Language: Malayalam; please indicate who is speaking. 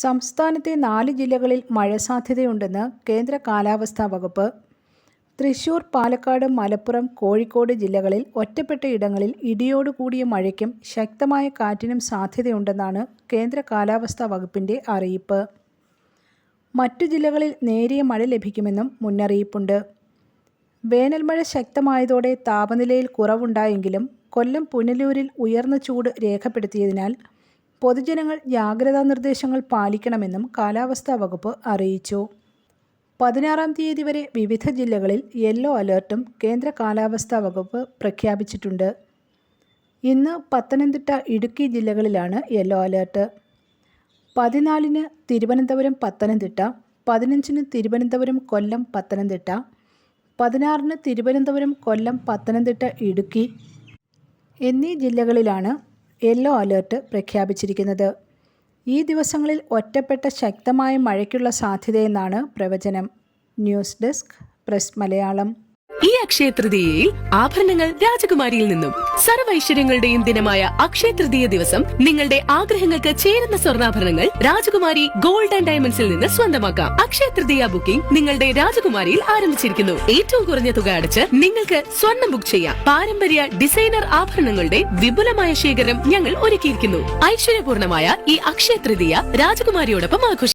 Speaker 1: സംസ്ഥാനത്തെ 4 ജില്ലകളിൽ മഴ സാധ്യതയുണ്ടെന്ന് കേന്ദ്ര കാലാവസ്ഥാ വകുപ്പ്. തൃശൂർ, പാലക്കാട്, മലപ്പുറം, കോഴിക്കോട് ജില്ലകളിൽ ഒറ്റപ്പെട്ട ഇടങ്ങളിൽ ഇടിയോടുകൂടിയ മഴയ്ക്കും ശക്തമായ കാറ്റിനും സാധ്യതയുണ്ടെന്നാണ് കേന്ദ്ര കാലാവസ്ഥാ വകുപ്പിൻ്റെ അറിയിപ്പ്. മറ്റു ജില്ലകളിൽ നേരിയ മഴ ലഭിക്കുമെന്നും മുന്നറിയിപ്പുണ്ട്. വേനൽമഴ ശക്തമായതോടെ താപനിലയിൽ കുറവുണ്ടായെങ്കിലും കൊല്ലം പുനലൂരിൽ ഉയർന്ന ചൂട് രേഖപ്പെടുത്തിയതിനാൽ പൊതുജനങ്ങൾ ജാഗ്രതാ നിർദ്ദേശങ്ങൾ പാലിക്കണമെന്നും കാലാവസ്ഥാ വകുപ്പ് അറിയിച്ചു. 16-ാം തീയതി വരെ വിവിധ ജില്ലകളിൽ യെല്ലോ അലേർട്ടും കേന്ദ്ര കാലാവസ്ഥാ വകുപ്പ് പ്രഖ്യാപിച്ചിട്ടുണ്ട്. ഇന്ന് പത്തനംതിട്ട, ഇടുക്കി ജില്ലകളിലാണ് യെല്ലോ അലേർട്ട്. 14-ന് തിരുവനന്തപുരം, പത്തനംതിട്ട, 15-ന് തിരുവനന്തപുരം, കൊല്ലം, പത്തനംതിട്ട, 16-ന് തിരുവനന്തപുരം, കൊല്ലം, പത്തനംതിട്ട, ഇടുക്കി എന്നീ ജില്ലകളിലാണ് യെല്ലോ അലേർട്ട് പ്രഖ്യാപിച്ചിരിക്കുന്നത്. ഈ ദിവസങ്ങളിൽ ഒറ്റപ്പെട്ട ശക്തമായ മഴയ്ക്കുള്ള സാധ്യതയെന്നാണ് പ്രവചനം. News desk, press Malayalam.
Speaker 2: ഈ അക്ഷയ തൃതീയയിൽ ആഭരണങ്ങൾ രാജകുമാരിയിൽ നിന്നും. സർവൈശ്വര്യങ്ങളുടെയും ദിനമായ അക്ഷയ തൃതീയ ദിവസം നിങ്ങളുടെ ആഗ്രഹങ്ങൾക്ക് ചേരുന്ന സ്വർണ്ണാഭരണങ്ങൾ രാജകുമാരി ഗോൾഡ് ആൻഡ് ഡയമണ്ട്സിൽ നിന്ന് സ്വന്തമാക്കാം. അക്ഷയ തൃതീയ ബുക്കിംഗ് നിങ്ങളുടെ രാജകുമാരിയിൽ ആരംഭിച്ചിരിക്കുന്നു. ഏറ്റവും കുറഞ്ഞ തുക അടച്ച് നിങ്ങൾക്ക് സ്വർണ്ണം ബുക്ക് ചെയ്യാം. പാരമ്പര്യ ഡിസൈനർ ആഭരണങ്ങളുടെ വിപുലമായ ശേഖരം ഞങ്ങൾ ഒരുക്കിയിരിക്കുന്നു. ഐശ്വര്യപൂർണമായ ഈ അക്ഷയ തൃതീയ രാജകുമാരിയോടൊപ്പം ആഘോഷിക്കും.